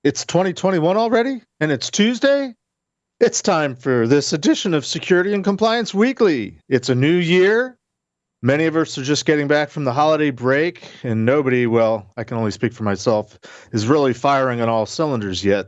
It's 2021 already, and it's Tuesday. It's time for this edition of Security and Compliance Weekly. It's a new year. Many of us are just getting back from the holiday break, and nobody, well, I can only speak for myself, is really firing on all cylinders yet.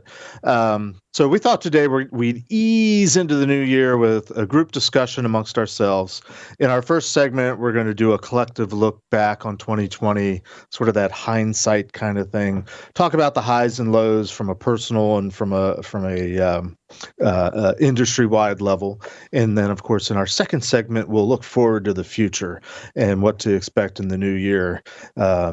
So we thought today we'd ease into the new year with a group discussion amongst ourselves. In our first segment, we're going to do a collective look back on 2020, sort of that hindsight kind of thing. Talk about the highs and lows from a personal and from a industry-wide level. And then, of course, in our second segment, we'll look forward to the future and what to expect in the new year.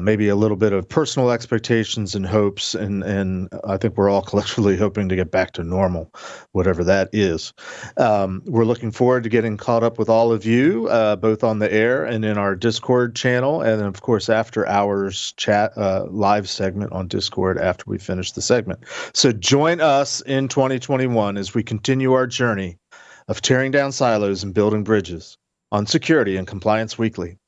Maybe a little bit of personal expectations and hopes, and I think we're all collectively hoping to get back to normal, whatever that is. We're looking forward to getting caught up with all of you, both on the air and in our Discord channel, and of course, after hours chat live segment on Discord after we finish the segment. So join us in 2021 as we continue our journey of tearing down silos and building bridges on Security and Compliance Weekly.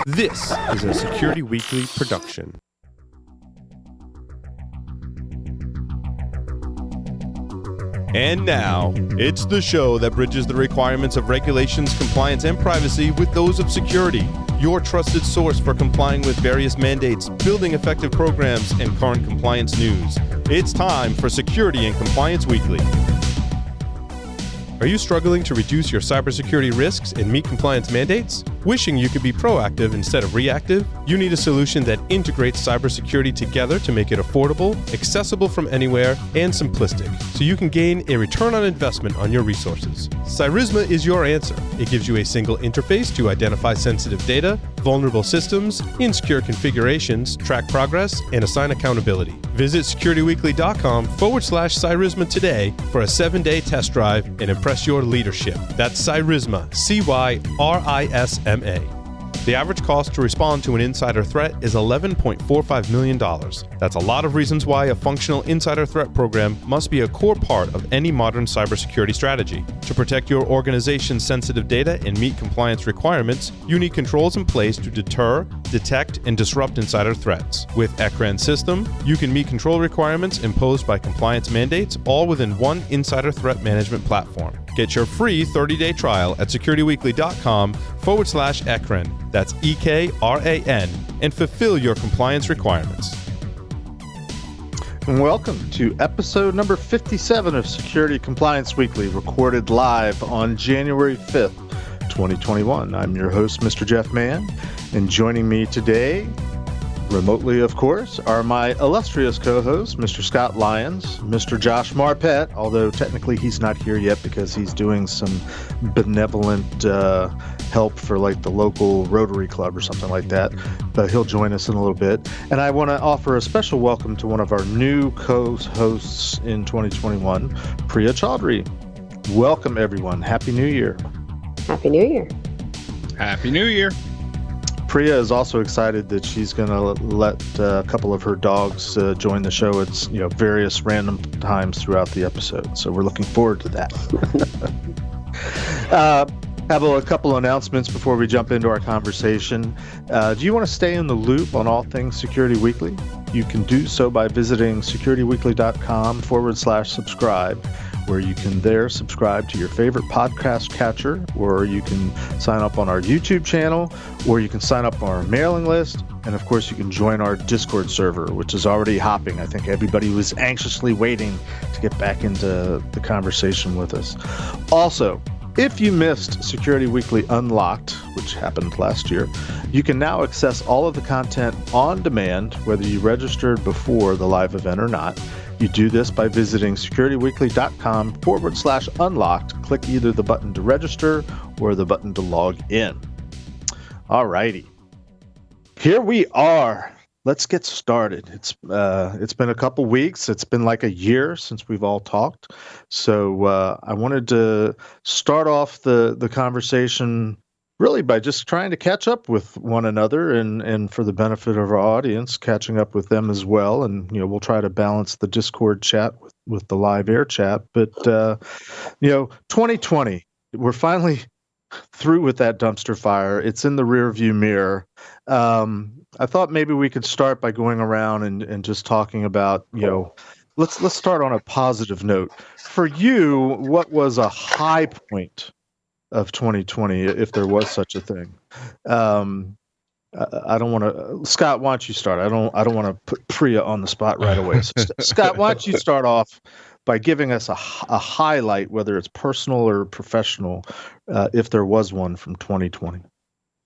This is a Security Weekly production. And now, it's the show that bridges the requirements of regulations, compliance, and privacy with those of security. Your trusted source for complying with various mandates, building effective programs, and current compliance news. It's time for Security and Compliance Weekly. Are you struggling to reduce your cybersecurity risks and meet compliance mandates? Wishing you could be proactive instead of reactive? You need a solution that integrates cybersecurity together to make it affordable, accessible from anywhere, and simplistic, so you can gain a return on investment on your resources. Cyrisma is your answer. It gives you a single interface to identify sensitive data, vulnerable systems, insecure configurations, track progress, and assign accountability. Visit securityweekly.com/Cyrisma today for a 7-day test drive and impress your leadership. That's Cyrisma, Cyrisma. The average cost to respond to an insider threat is $11.45 million. That's a lot of reasons why a functional insider threat program must be a core part of any modern cybersecurity strategy. To protect your organization's sensitive data and meet compliance requirements, you need controls in place to deter, detect, and disrupt insider threats. With ECRAN system, you can meet control requirements imposed by compliance mandates all within one insider threat management platform. Get your free 30-day trial at securityweekly.com/ECRAN. That's EKRAN, and fulfill your compliance requirements. Welcome to episode number 57 of Security Compliance Weekly, recorded live on January 5th, 2021. I'm your host, Mr. Jeff Mann, and joining me today, remotely of course, are my illustrious co-hosts, Mr. Scott Lyons, Mr. Josh Marpet, although technically he's not here yet because he's doing some benevolent help for like the local Rotary Club or something like that, but he'll join us in a little bit. And I want to offer a special welcome to one of our new co-hosts in 2021, Priya Chaudhry. Welcome everyone. Happy New Year. Happy New Year. Happy New Year. Priya is also excited that she's going to let a couple of her dogs join the show at various random times throughout the episode. So we're looking forward to that. Have a couple of announcements before we jump into our conversation. Do you want to stay in the loop on all things Security Weekly? You can do so by visiting securityweekly.com/subscribe, where you can there subscribe to your favorite podcast catcher, or you can sign up on our YouTube channel, or you can sign up on our mailing list. And of course, you can join our Discord server, which is already hopping. I think everybody was anxiously waiting to get back into the conversation with us. Also, if you missed Security Weekly Unlocked, which happened last year, you can now access all of the content on demand, whether you registered before the live event or not. You do this by visiting securityweekly.com/unlocked. Click either the button to register or the button to log in. All righty. Here we are. Let's get started. It's been a couple weeks. It's been like a year since we've all talked. So I wanted to start off the conversation really by just trying to catch up with one another and for the benefit of our audience, catching up with them as well. And, we'll try to balance the Discord chat with the live air chat. But, 2020, we're finally through with that dumpster fire. It's in the rear view mirror. I thought maybe we could start by going around and just talking about, let's start on a positive note. For you, what was a high point of 2020, if there was such a thing? I don't want to, Scott, why don't you start? I don't want to put Priya on the spot right away. So, Scott, why don't you start off by giving us a highlight, whether it's personal or professional, if there was one from 2020?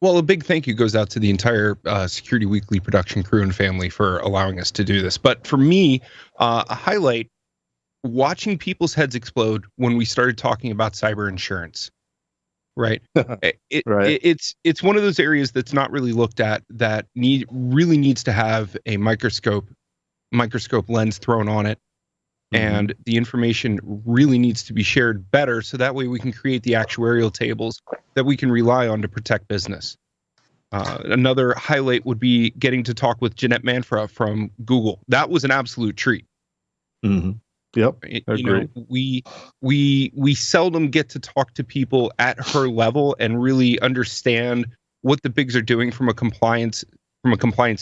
Well, a big thank you goes out to the entire Security Weekly production crew and family for allowing us to do this. But for me, a highlight, watching people's heads explode when we started talking about cyber insurance. Right. It's one of those areas that's not really looked at, that really needs to have a microscope lens thrown on it. And the information really needs to be shared better, so that way we can create the actuarial tables that we can rely on to protect business. Another highlight would be getting to talk with Jeanette Manfra from Google. That was an absolute treat. Yep, agreed. We seldom get to talk to people at her level and really understand what the bigs are doing from a compliance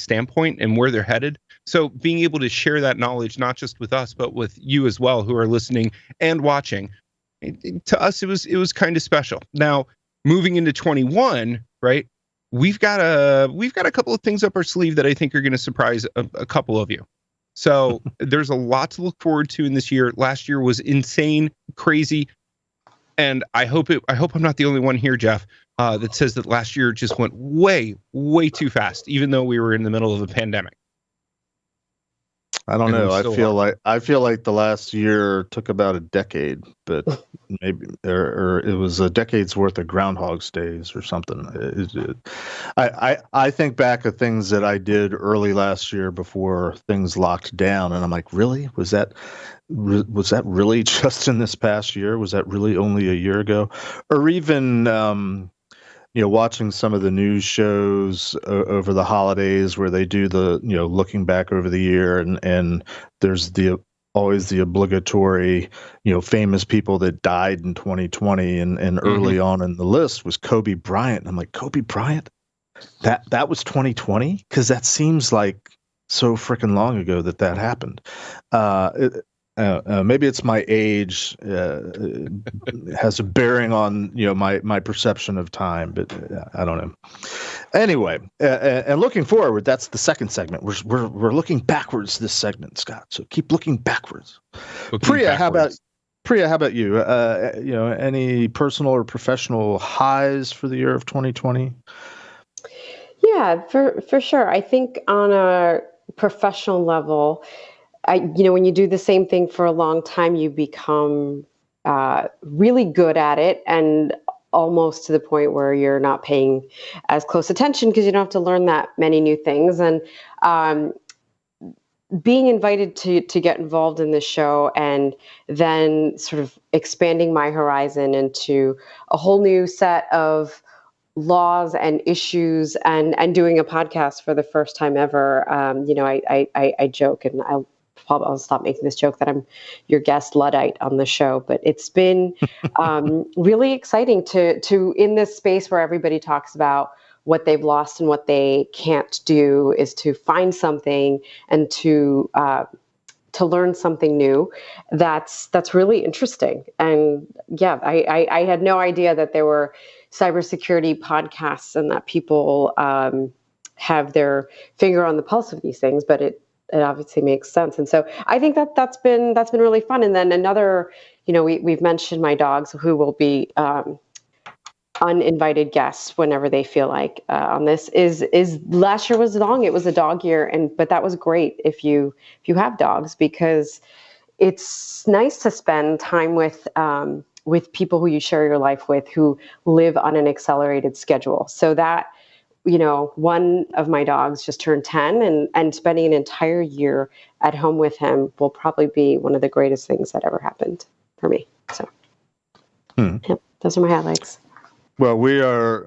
standpoint and where they're headed. So being able to share that knowledge, not just with us, but with you as well, who are listening and watching, to us, it was kind of special. Now, moving into 21, right? We've got a couple of things up our sleeve that I think are going to surprise a couple of you. So there's a lot to look forward to in this year. Last year was insane, crazy, and I hope I'm not the only one here, Jeff, that says that last year just went way, way too fast, even though we were in the middle of a pandemic. I don't know. I feel like the last year took about a decade, but maybe or it was a decade's worth of Groundhog's Days or something. I think back of things that I did early last year before things locked down, and I'm like, really? Was that really just in this past year? Was that really only a year ago? Or even watching some of the news shows over the holidays where they do the, looking back over the year, and there's always the obligatory, famous people that died in 2020, and early on in the list was Kobe Bryant. And I'm like, Kobe Bryant? That was 2020? Because that seems like so freaking long ago that happened. Maybe it's my age has a bearing on my perception of time, but I don't know. Anyway, and looking forward, that's the second segment. We're looking backwards this segment, Scott. So keep looking backwards. Priya, how about you? Any personal or professional highs for the year of 2020? Yeah, for sure. I think on a professional level, when you do the same thing for a long time, you become really good at it, and almost to the point where you're not paying as close attention because you don't have to learn that many new things. And being invited to get involved in this show, and then sort of expanding my horizon into a whole new set of laws and issues, and doing a podcast for the first time ever. I joke, and I'll stop making this joke that I'm your guest Luddite on the show, but it's been really exciting to in this space where everybody talks about what they've lost and what they can't do, is to find something and to learn something new. That's really interesting. And yeah, I had no idea that there were cybersecurity podcasts and that people have their finger on the pulse of these things, but it obviously makes sense. And so I think that's been really fun. And then another, we've mentioned my dogs, who will be uninvited guests whenever they feel like on this. Is last year was long. It was a dog year, but that was great if you have dogs, because it's nice to spend time with people who you share your life with, who live on an accelerated schedule. So that, one of my dogs just turned 10, and spending an entire year at home with him will probably be one of the greatest things that ever happened for me. So yeah, those are my highlights. Well, we are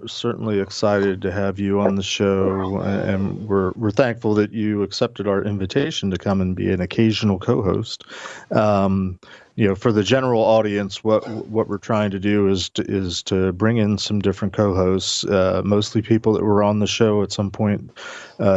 certainly excited to have you on the show, and we're thankful that you accepted our invitation to come and be an occasional co-host. for the general audience, what we're trying to do is to bring in some different co-hosts, mostly people that were on the show at some point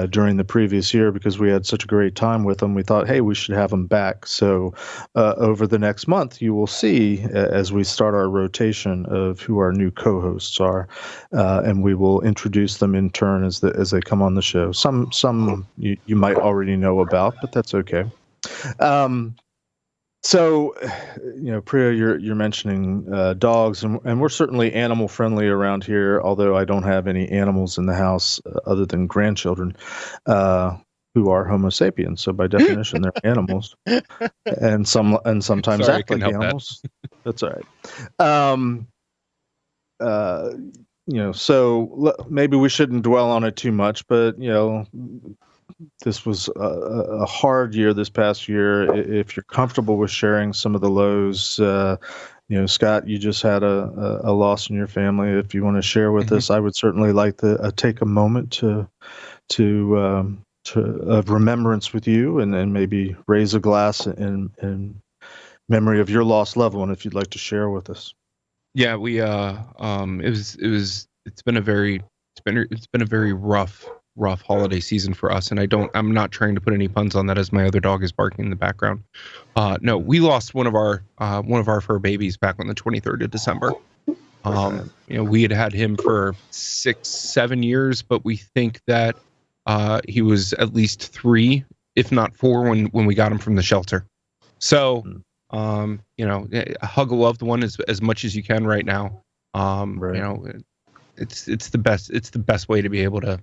during the previous year, because we had such a great time with them. We thought, hey, we should have them back. So over the next month, you will see as we start our rotation of who our new co-hosts are, and we will introduce them in turn as they come on the show. Some you might already know about, but that's okay. So, Priya, you're mentioning dogs, and we're certainly animal friendly around here. Although I don't have any animals in the house other than grandchildren, who are Homo sapiens. So by definition, they're animals, and sometimes Sorry, I act couldn't like help animals. That's all right. So maybe we shouldn't dwell on it too much, but this was a hard year this past year. If you're comfortable with sharing some of the lows, Scott, you just had a loss in your family. If you want to share with us, I would certainly like to take a moment to of remembrance with you, and maybe raise a glass in memory of your lost loved one, if you'd like to share with us. Yeah, we it's been a very rough holiday season for us, and I'm not trying to put any puns on that as my other dog is barking in the background. No, we lost one of our fur babies back on the 23rd of December. We had him for 6-7 years, but we think that he was at least 3, if not 4, when we got him from the shelter. So hug a loved one as much as you can right now. Right. It's the best way to be able to,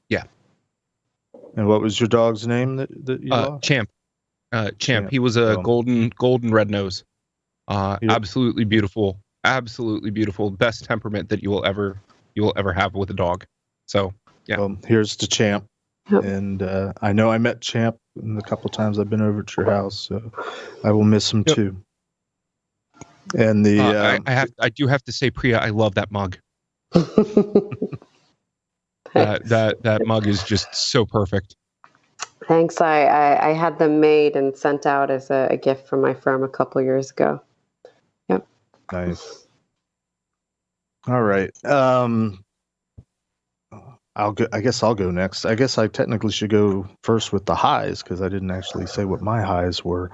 yeah. And what was your dog's name that you lost? Champ. Champ. He was a golden red nose. Absolutely beautiful. Best temperament that you will ever have with a dog. So yeah. Well, here's to Champ. And I know I met Champ a couple times I've been over at your house, so I will miss him too. And I do have to say, Priya, I love that mug. that mug is just so perfect. Thanks. I had them made and sent out as a gift from my firm a couple years ago. Yep. Nice. All right. I guess I'll go next. I guess I technically should go first with the highs, because I didn't actually say what my highs were.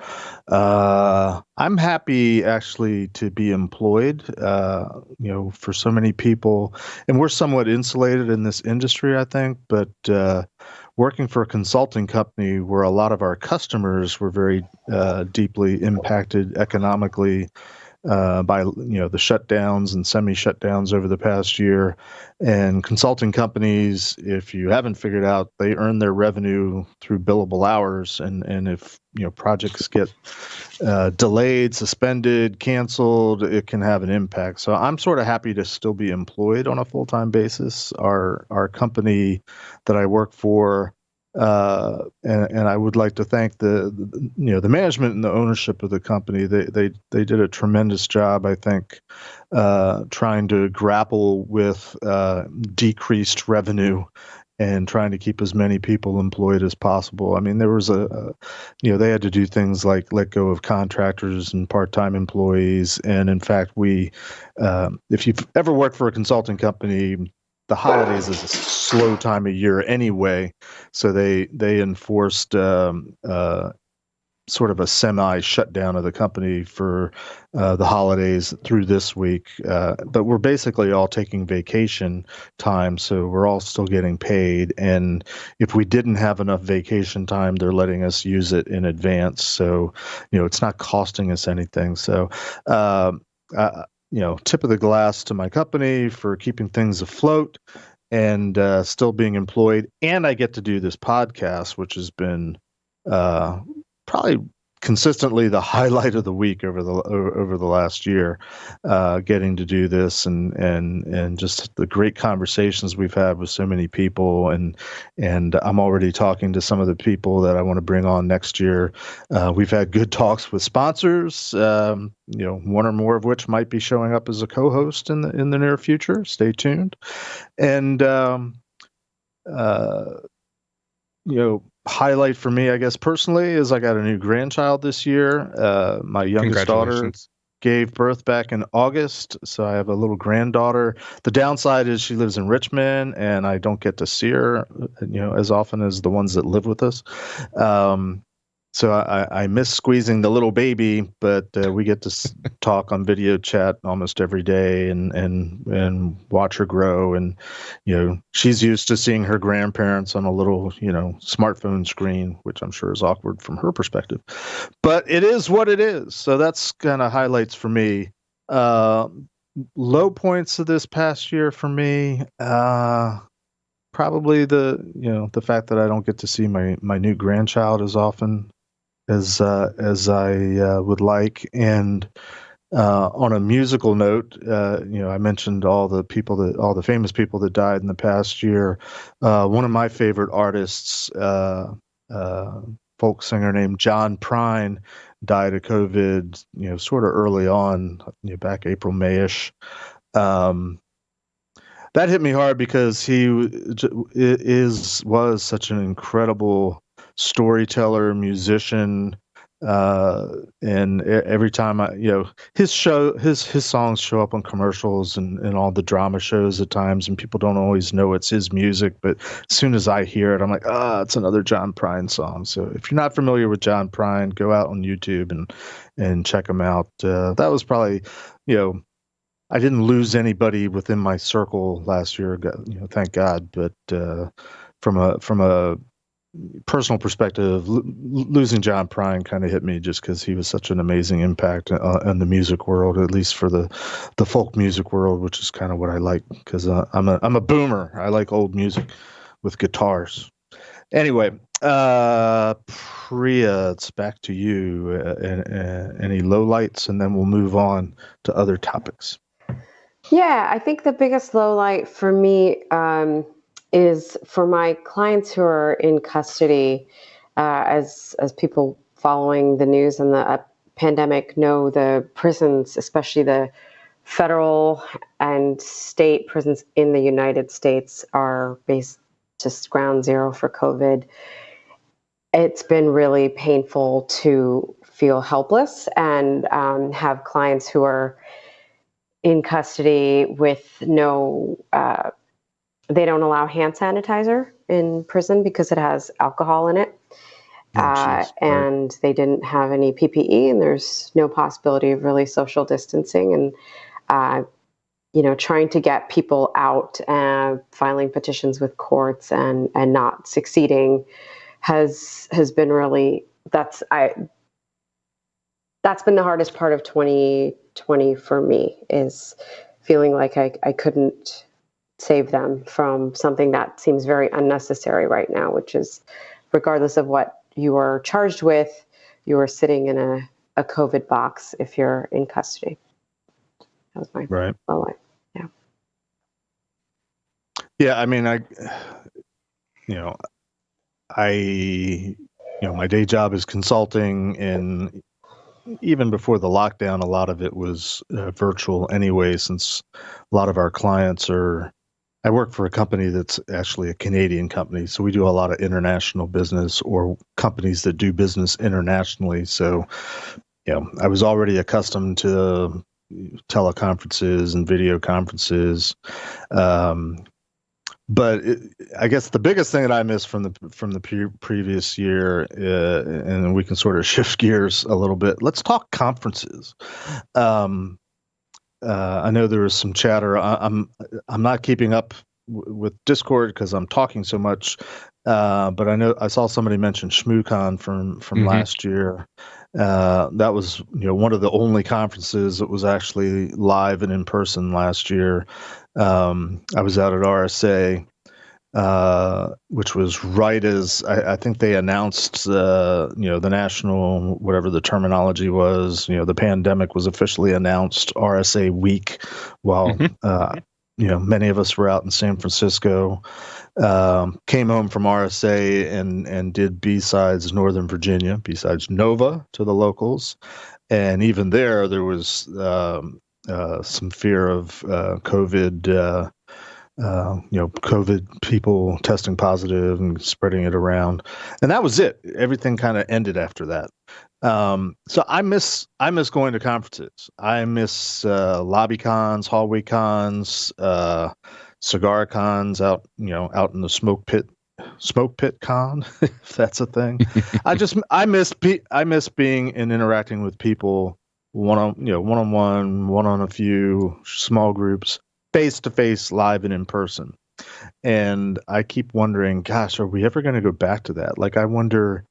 I'm happy actually to be employed, for so many people, and we're somewhat insulated in this industry, I think, but working for a consulting company where a lot of our customers were very deeply impacted economically by the shutdowns and semi-shutdowns over the past year. And consulting companies, if you haven't figured out, they earn their revenue through billable hours, and if projects get delayed, suspended, canceled, it can have an impact. So I'm sort of happy to still be employed on a full-time basis. Our company that I work for, and I would like to thank the management and the ownership of the company. They did a tremendous job, I think, trying to grapple with decreased revenue and trying to keep as many people employed as possible. I mean, there was they had to do things like let go of contractors and part-time employees. And in fact, if you've ever worked for a consulting company, the holidays is a slow time of year anyway, so they enforced sort of a semi-shutdown of the company for the holidays through this week. But we're basically all taking vacation time, so we're all still getting paid. And if we didn't have enough vacation time, they're letting us use it in advance. So, it's not costing us anything. So, tip of the glass to my company for keeping things afloat and still being employed. And I get to do this podcast, which has been probably consistently the highlight of the week over the last year, getting to do this and just the great conversations we've had with so many people, and I'm already talking to some of the people that I want to bring on next year. We've had good talks with sponsors, one or more of which might be showing up as a co-host in the near future. Stay tuned. And highlight for me, I guess, personally, is I got a new grandchild this year. My youngest daughter Congratulations. gave birth back in August, so I have a little granddaughter. The downside is she lives in Richmond, and I don't get to see her, as often as the ones that live with us. So I miss squeezing the little baby, but we get to talk on video chat almost every day and watch her grow. And she's used to seeing her grandparents on a little smartphone screen, which I'm sure is awkward from her perspective. But it is what it is. So that's kind of highlights for me. Low points of this past year for me. Probably the fact that I don't get to see my new grandchild as often as I would like. And on a musical note, I mentioned all the famous people that died in the past year. One of my favorite artists, folk singer named John Prine, died of COVID, sort of early on, back April, Mayish. That hit me hard because he was such an incredible storyteller, musician, and every time his songs show up on commercials and all the drama shows at times, and people don't always know it's his music, but as soon as I hear it, I'm like, it's another John Prine song. So if you're not familiar with John Prine, go out on YouTube and check him out. That was probably, I didn't lose anybody within my circle last year, thank God. But from a personal perspective, losing John Prine kind of hit me just because he was such an amazing impact on the music world, at least for the folk music world, which is kind of what I like because I'm a boomer. I like old music with guitars. Anyway, Priya, it's back to you. Any lowlights, and then we'll move on to other topics. Yeah, I think the biggest low light for me is for my clients who are in custody. As people following the news and the pandemic know, the prisons, especially the federal and state prisons in the United States, are based just ground zero for COVID. It's been really painful to feel helpless and have clients who are in custody with they don't allow hand sanitizer in prison because it has alcohol in it. And they didn't have any PPE, and there's no possibility of really social distancing. And, trying to get people out, filing petitions with courts and not succeeding has been really, that's been the hardest part of 2020 for me, is feeling like I couldn't save them from something that seems very unnecessary right now, which is, regardless of what you are charged with, you are sitting in a COVID box if you're in custody. That was my low light. Yeah. Yeah, I mean, my day job is consulting, and even before the lockdown, a lot of it was virtual anyway, since a lot of our clients I work for a company that's actually a Canadian company, so we do a lot of international business, or companies that do business internationally. So, I was already accustomed to teleconferences and video conferences. But I guess the biggest thing that I missed from the previous year, and we can sort of shift gears a little bit. Let's talk conferences. I know there was some chatter. I'm not keeping up with Discord because I'm talking so much. But I saw somebody mention ShmooCon from last year. That was one of the only conferences that was actually live and in person last year. I was out at RSA, which was right as I think they announced the national, whatever the terminology was, the pandemic was officially announced, RSA week, while many of us were out in San Francisco. Came home from RSA and did B-Sides Northern Virginia, B-Sides Nova to the locals. And even there was some fear of COVID COVID people testing positive and spreading it around, and that was it. Everything kind of ended after that. So I miss going to conferences. I miss lobby cons, hallway cons, cigar cons out in the smoke pit con, if that's a thing. I miss being and interacting with people one on one on a few small groups, face to face, live and in person. And I keep wondering, gosh, are we ever going to go back to that? Like, I wonder.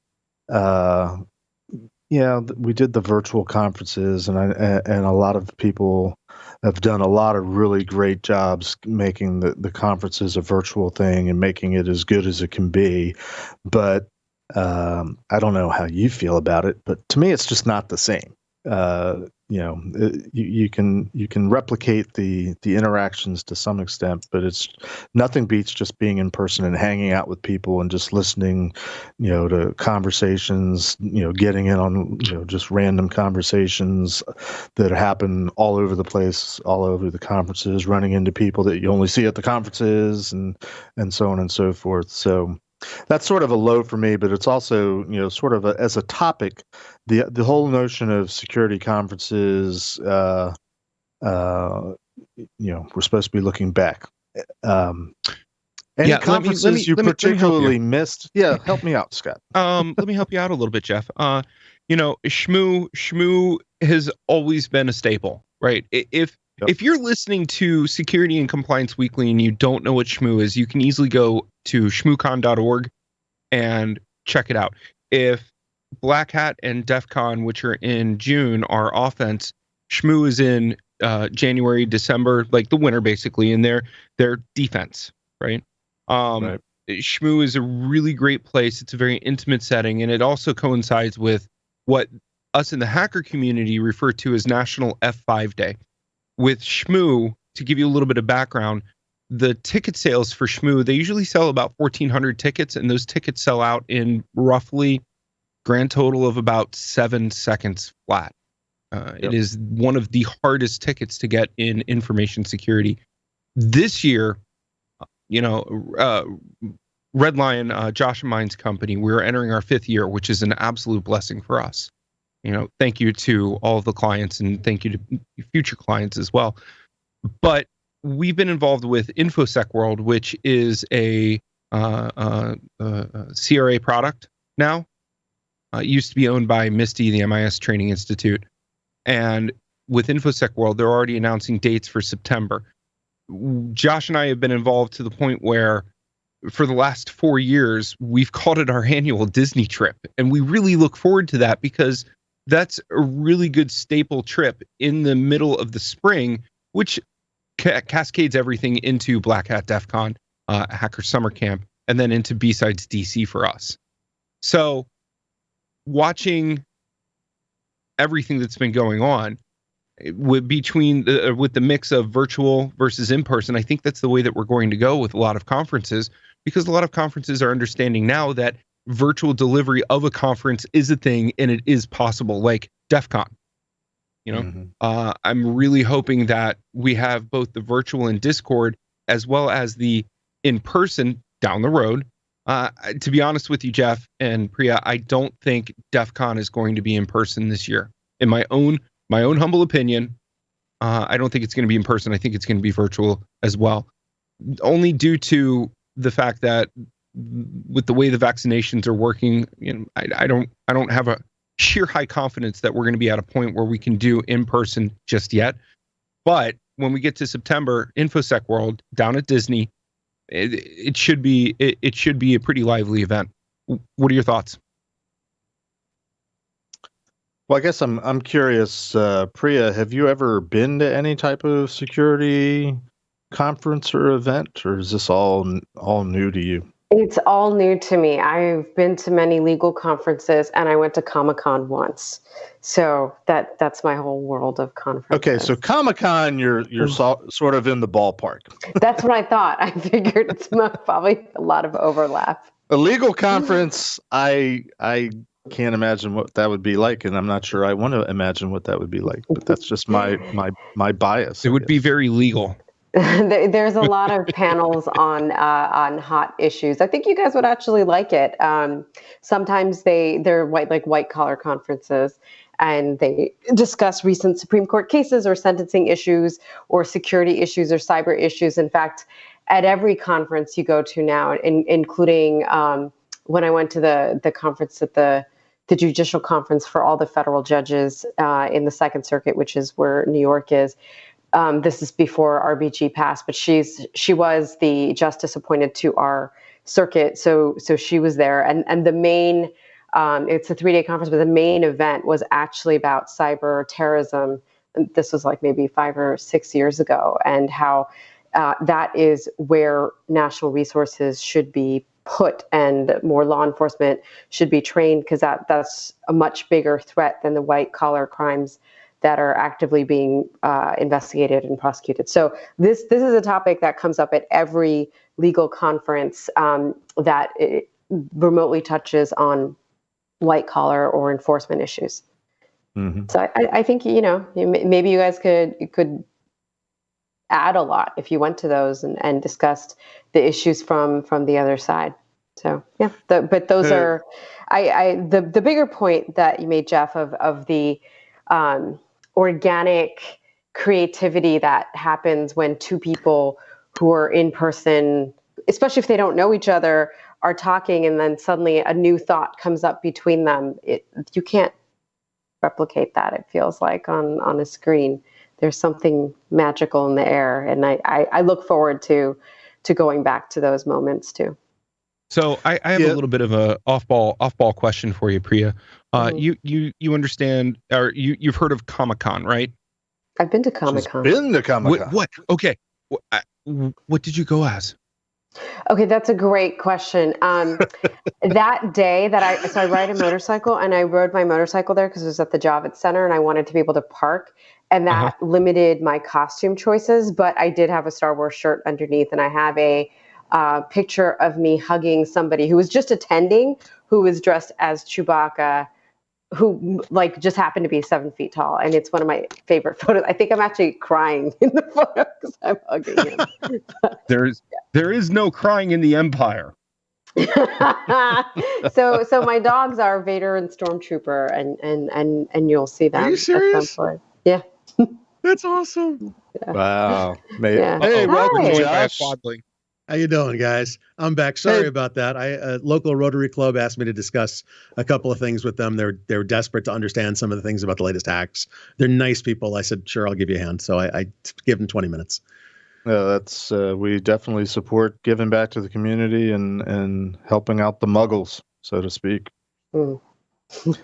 We did the virtual conferences, and a lot of people have done a lot of really great jobs making the conferences a virtual thing and making it as good as it can be. But I don't know how you feel about it, but to me, it's just not the same. You can replicate the interactions to some extent, but it's nothing beats just being in person and hanging out with people and just listening, to conversations, getting in on, just random conversations that happen all over the place, all over the conferences, running into people that you only see at the conferences and so on and so forth. So that's sort of a low for me, but it's also, sort of as a topic, the whole notion of security conferences, we're supposed to be looking back. Any conferences you particularly missed? Yeah, help me out, Scott. Let me help you out a little bit, Jeff. SCW has always been a staple, right? If you're listening to Security and Compliance Weekly and you don't know what SCW is, you can easily go to shmooCon.org and check it out. If Black Hat and DEF CON, which are in June, are offense, SCW is in January, December, like the winter basically, and they're defense, right? Right. SCW is a really great place. It's a very intimate setting, and it also coincides with what us in the hacker community refer to as National F5 Day. With SCW, to give you a little bit of background, the ticket sales for SCW, they usually sell about 1,400 tickets, and those tickets sell out in roughly grand total of about 7 seconds flat. It is one of the hardest tickets to get in information security. This year, Red Lion, Josh and mine's company, we're entering our 5th year, which is an absolute blessing for us. Thank you to all of the clients, and thank you to future clients as well. But we've been involved with InfoSec World, which is a CRA product now. It used to be owned by Misty, the MIS Training Institute. And with InfoSec World, they're already announcing dates for September. Josh and I have been involved to the point where for the last 4 years, we've called it our annual Disney trip. And we really look forward to that because that's a really good staple trip in the middle of the spring, which cascades everything into Black Hat DEF CON, Hacker Summer Camp, and then into B-Sides DC for us. So watching everything that's been going on with the mix of virtual versus in-person, I think that's the way that we're going to go with a lot of conferences, because a lot of conferences are understanding now that virtual delivery of a conference is a thing and it is possible, like DEF CON. I'm really hoping that we have both the virtual and Discord as well as the in-person down the road. To be honest with you, Jeff and Priya, I don't think DEF CON is going to be in person this year. In my own humble opinion, I don't think it's going to be in person. I think it's going to be virtual as well, only due to the fact that with the way the vaccinations are working, I don't have a sheer high confidence that we're going to be at a point where we can do in person just yet. But when we get to September, InfoSec World down at Disney, it should be a pretty lively event. What are your thoughts? Well, I guess I'm curious, Priya, have you ever been to any type of security conference or event, or is this all new to you? It's all new to me. I've been to many legal conferences, and I went to Comic-Con once. So that's my whole world of conferences. Okay, so Comic-Con, you're sort of in the ballpark. That's what I thought. I figured it's probably a lot of overlap. A legal conference, I can't imagine what that would be like, and I'm not sure I want to imagine what that would be like. But that's just my bias. It would be very legal. There's a lot of panels on hot issues. I think you guys would actually like it. Sometimes they're white collar conferences, and they discuss recent Supreme Court cases or sentencing issues or security issues or cyber issues. In fact, at every conference you go to now, including when I went to the conference at the judicial conference for all the federal judges in the Second Circuit, which is where New York is. This is before RBG passed, but she was the justice appointed to our circuit, so she was there, and the main it's a 3-day conference, but the main event was actually about cyber terrorism. This was like maybe 5 or 6 years ago, and how that is where national resources should be put, and more law enforcement should be trained, because that's a much bigger threat than the white collar crimes that are actively being investigated and prosecuted. So this is a topic that comes up at every legal conference that remotely touches on white collar or enforcement issues. Mm-hmm. So I think maybe you guys could add a lot if you went to those and discussed the issues from the other side. So yeah, but those are the bigger point that you made, Jeff, of the organic creativity that happens when two people who are in person, especially if they don't know each other, are talking, and then suddenly a new thought comes up between them. You can't replicate that, it feels like, on a screen. There's something magical in the air, and I look forward to going back to those moments too. So I have a little bit of a off-ball question for you, Priya. You understand, or you've heard of Comic-Con, right? I've been to Comic-Con. Been to Comic-Con. What? Okay. What did you go as? Okay, that's a great question. That day that I ride a motorcycle, and I rode my motorcycle there because it was at the Javits Center, and I wanted to be able to park, and that limited my costume choices. But I did have a Star Wars shirt underneath, and I have a picture of me hugging somebody who was just attending, who was dressed as Chewbacca, who just happened to be 7 feet tall, and it's one of my favorite photos. I think I'm actually crying in the photo because I'm hugging him. There is no crying in the Empire. So my dogs are Vader and Stormtrooper, and you'll see them. Are you serious? At some point. Yeah. That's awesome. Yeah. Wow. Yeah. Hey, welcome, Josh. How you doing, guys? I'm back. Sorry about that. Local Rotary Club asked me to discuss a couple of things with them. They're desperate to understand some of the things about the latest hacks. They're nice people. I said, sure, I'll give you a hand. So I give them 20 minutes. That's we definitely support giving back to the community and helping out the muggles, so to speak.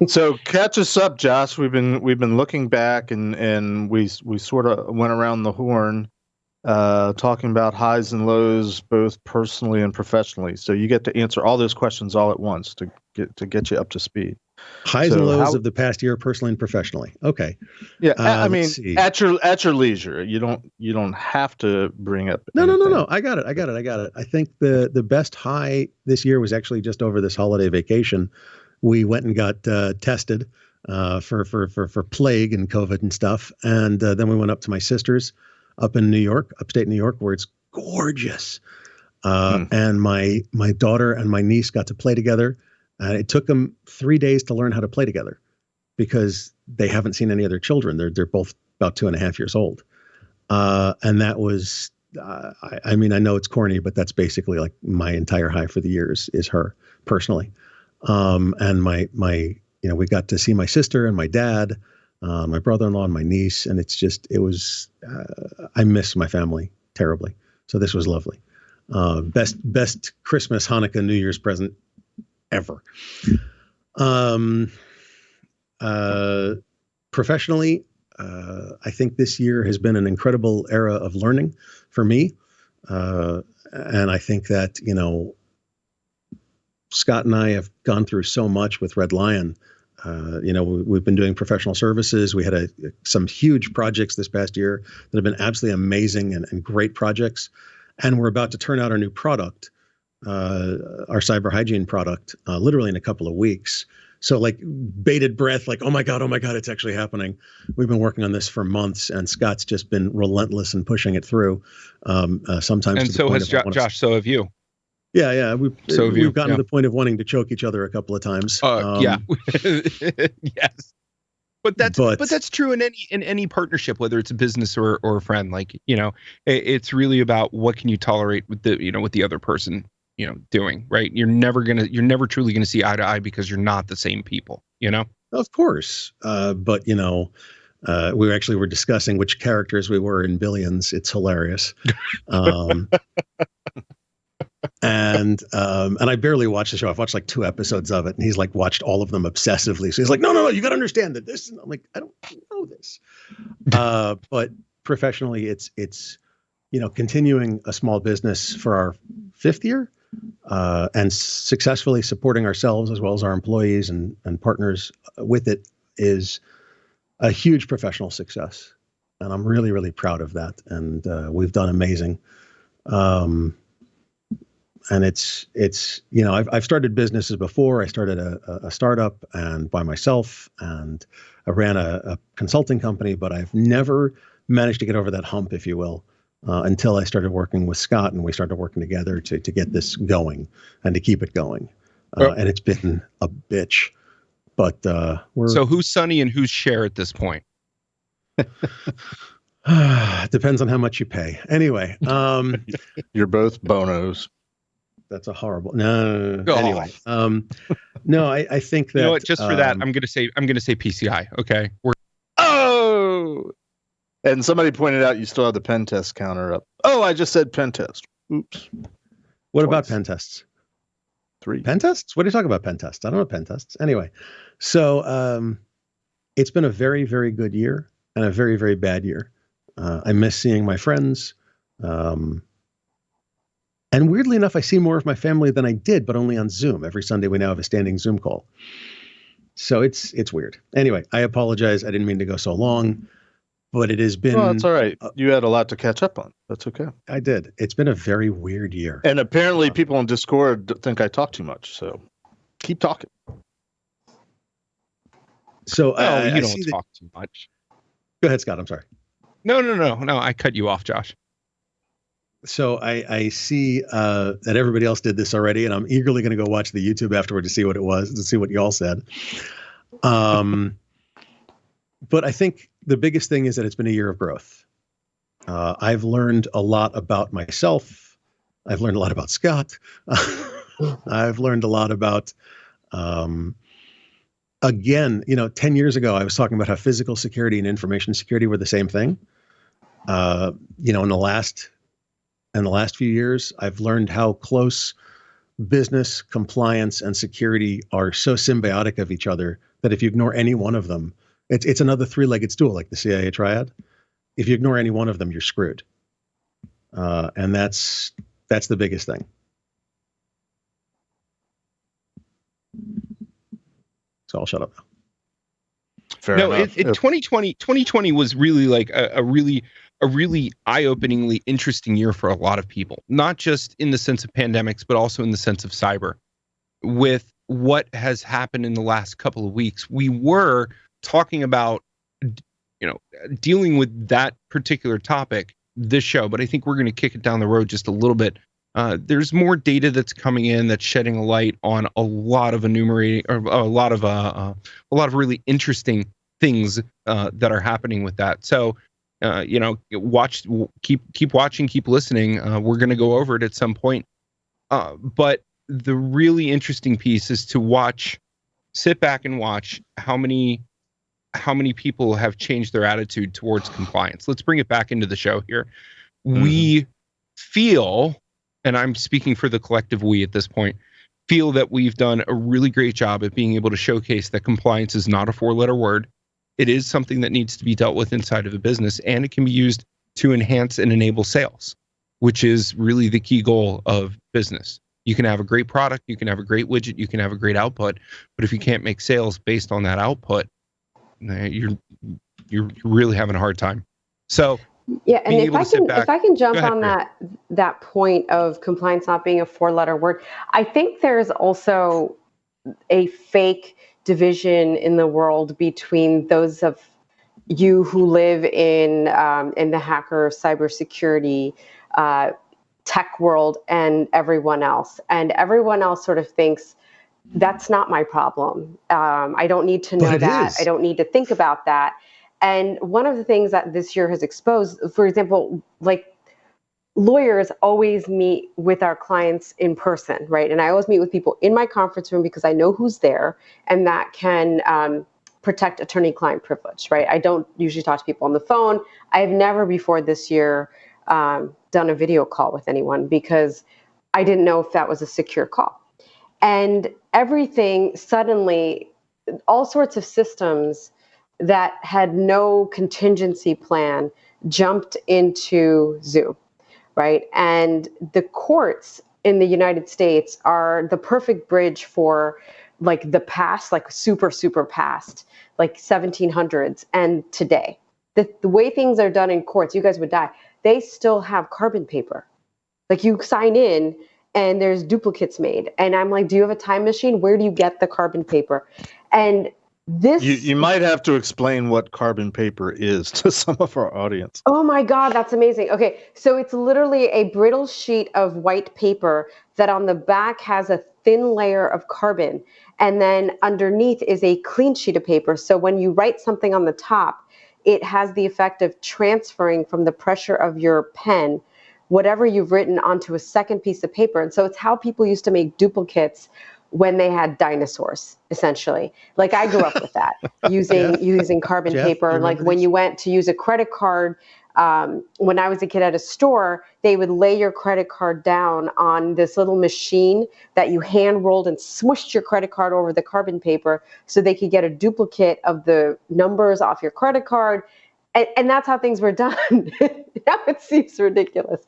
So catch us up, Josh. We've been looking back and we sort of went around the horn. Talking about highs and lows, both personally and professionally. So you get to answer all those questions all at once to get you up to speed. Highs and lows of the past year, personally and professionally. Okay. Yeah, I mean, at your leisure. You don't have to bring up. No. I got it. I think the best high this year was actually just over this holiday vacation. We went and got tested for plague and COVID and stuff, and then we went up to my sister's up in New York, upstate New York, where it's gorgeous. And my daughter and my niece got to play together. It took them 3 days to learn how to play together because they haven't seen any other children. They're both about 2.5 years old. And that was, I mean, I know it's corny, but that's basically like my entire high for the year is her personally. And we got to see my sister and my dad, my brother-in-law and my niece, and I miss my family terribly. So this was lovely. Best Christmas, Hanukkah, New Year's present ever. Professionally, I think this year has been an incredible era of learning for me. And I think that, Scott and I have gone through so much with Red Lion. We've been doing professional services. We had some huge projects this past year that have been absolutely amazing and great projects. And we're about to turn out our new product, our cyber hygiene product, literally in a couple of weeks. So like bated breath, like, oh my God, it's actually happening. We've been working on this for months, and Scott's just been relentless in pushing it through. Sometimes And to the so point has of Josh. So have you. Yeah. We've gotten Yeah. to the point of wanting to choke each other a couple of times. Yeah. Yes. But that's true in any partnership, whether it's a business or a friend. Like, it's really about what can you tolerate with the other person, doing, right? You're never truly gonna see eye to eye because you're not the same people, Of course. But we were discussing which characters we were in Billions. It's hilarious. And I barely watched the show. I've watched like 2 episodes of it, and he's like watched all of them obsessively. So he's like, no, you got to understand that this. And I'm like, I don't know this. But professionally, it's continuing a small business for our 5th year, and successfully supporting ourselves as well as our employees and partners with it is a huge professional success, and I'm really, really proud of that. And we've done amazing. And it's I've started businesses before. I started a startup and by myself, and I ran a consulting company, but I've never managed to get over that hump, if you will, until I started working with Scott, and we started working together to get this going and to keep it going. And it's been a bitch, but So who's Sonny and who's Cher at this point? Depends on how much you pay. Anyway, you're both bonos. That's a horrible. No. Anyway, no, I think that. You know what? Just for that, I'm gonna say PCI. Okay. And somebody pointed out you still have the pen test counter up. Oh, I just said pen test. Oops. What about pen tests? 3. Pen tests? What are you talking about? Pen tests? I don't know pen tests. Anyway, so it's been a very, very good year and a very, very bad year. I miss seeing my friends. And weirdly enough, I see more of my family than I did, but only on Zoom. Every Sunday, we now have a standing Zoom call. So it's weird. Anyway, I apologize. I didn't mean to go so long, but it has been. Well, it's all right. You had a lot to catch up on. That's okay. I did. It's been a very weird year. And apparently people on Discord think I talk too much. So keep talking. So you don't talk too much. Go ahead, Scott. I'm sorry. No. I cut you off, Josh. So I see that everybody else did this already, and I'm eagerly going to go watch the YouTube afterward to see what it was, to see what y'all said. But I think the biggest thing is that it's been a year of growth. I've learned a lot about myself. I've learned a lot about Scott. I've learned a lot about, again, 10 years ago, I was talking about how physical security and information security were the same thing. In the last few years, I've learned how close business, compliance, and security are so symbiotic of each other that if you ignore any one of them, it's another 3-legged stool, like the CIA triad. If you ignore any one of them, you're screwed. And that's the biggest thing. So I'll shut up now. Fair enough. 2020 was really like a really eye-openingly interesting year for a lot of people, not just in the sense of pandemics, but also in the sense of cyber. With what has happened in the last couple of weeks, we were talking about, dealing with that particular topic this show, but I think we're going to kick it down the road just a little bit. There's more data that's coming in that's shedding a light on a lot of a lot of really interesting things that are happening with that. So, keep watching, keep listening. We're going to go over it at some point. But the really interesting piece is to sit back and watch how many people have changed their attitude towards compliance. Let's bring it back into the show here. Mm-hmm. We feel, and I'm speaking for the collective we at this point, feel that we've done a really great job at being able to showcase that compliance is not a 4-letter word. It is something that needs to be dealt with inside of a business, and it can be used to enhance and enable sales, which is really the key goal of business. You can have a great product, you can have a great widget, you can have a great output, but if you can't make sales based on that output, you're really having a hard time. So yeah, and if I can jump on that point of compliance not being a 4-letter word, I think there's also a fake division in the world between those of you who live in the hacker cybersecurity tech world and everyone else. And everyone else sort of thinks, that's not my problem. I don't need to know that. I don't need to think about that. And one of the things that this year has exposed, for example, like lawyers always meet with our clients in person, right? And I always meet with people in my conference room because I know who's there, and that can protect attorney-client privilege, right? I don't usually talk to people on the phone. I've never before this year done a video call with anyone because I didn't know if that was a secure call. And everything suddenly, all sorts of systems that had no contingency plan jumped into Zoom, right? And the courts in the United States are the perfect bridge for like the past, like super, super past, like 1700s and today. The way things are done in courts, you guys would die. They still have carbon paper. Like you sign in and there's duplicates made. And I'm like, do you have a time machine? Where do you get the carbon paper? And this... You might have to explain what carbon paper is to some of our audience. Oh my God, that's amazing. Okay, so it's literally a brittle sheet of white paper that on the back has a thin layer of carbon. And then underneath is a clean sheet of paper. So when you write something on the top, it has the effect of transferring from the pressure of your pen whatever you've written onto a second piece of paper. And so it's how people used to make duplicates when they had dinosaurs, essentially. Like I grew up with that, using carbon paper. Like when you went to use a credit card, when I was a kid at a store, they would lay your credit card down on this little machine that you hand rolled and smushed your credit card over the carbon paper so they could get a duplicate of the numbers off your credit card. And that's how things were done. Now it seems ridiculous.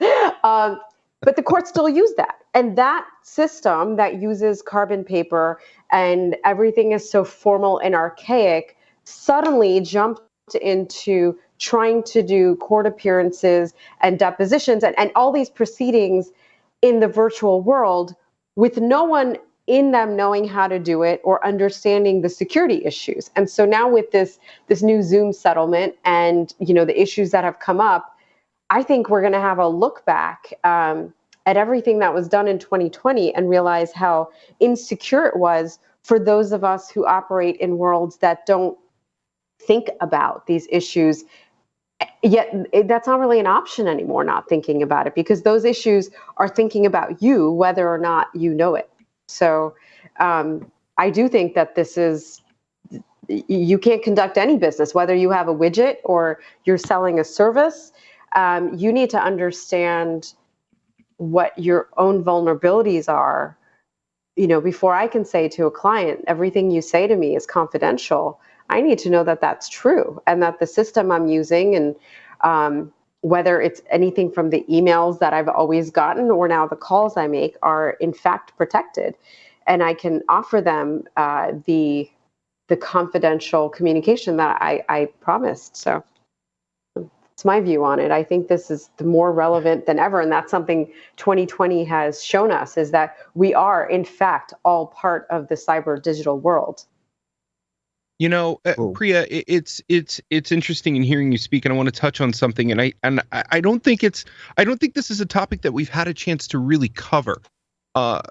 But the courts still use that. And that system that uses carbon paper and everything is so formal and archaic suddenly jumped into trying to do court appearances and depositions and all these proceedings in the virtual world with no one in them knowing how to do it or understanding the security issues. And so now with this new Zoom settlement and the issues that have come up, I think we're going to have a look back at everything that was done in 2020 and realize how insecure it was for those of us who operate in worlds that don't think about these issues. Yet that's not really an option anymore, not thinking about it, because those issues are thinking about you, whether or not you know it. So I do think that you can't conduct any business, whether you have a widget or you're selling a service. You need to understand what your own vulnerabilities are, before I can say to a client, everything you say to me is confidential. I need to know that that's true and that the system I'm using and whether it's anything from the emails that I've always gotten or now the calls I make are in fact protected. And I can offer them the confidential communication that I promised. So it's my view on it. I think this is more relevant than ever. And that's something 2020 has shown us, is that we are, in fact, all part of the cyber digital world. Priya, it's interesting in hearing you speak, and I want to touch on something. And I don't think this is a topic that we've had a chance to really cover.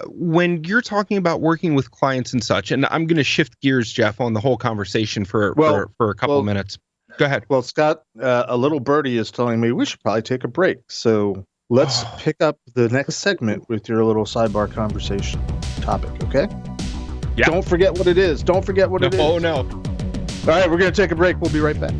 When you're talking about working with clients and such, and I'm going to shift gears, Jeff, on the whole conversation for a couple of minutes. Go ahead. Well, Scott, a little birdie is telling me we should probably take a break. So let's pick up the next segment with your little sidebar conversation topic, okay? Yeah. Don't forget what it is. It is. Oh, no. All right, we're going to take a break. We'll be right back.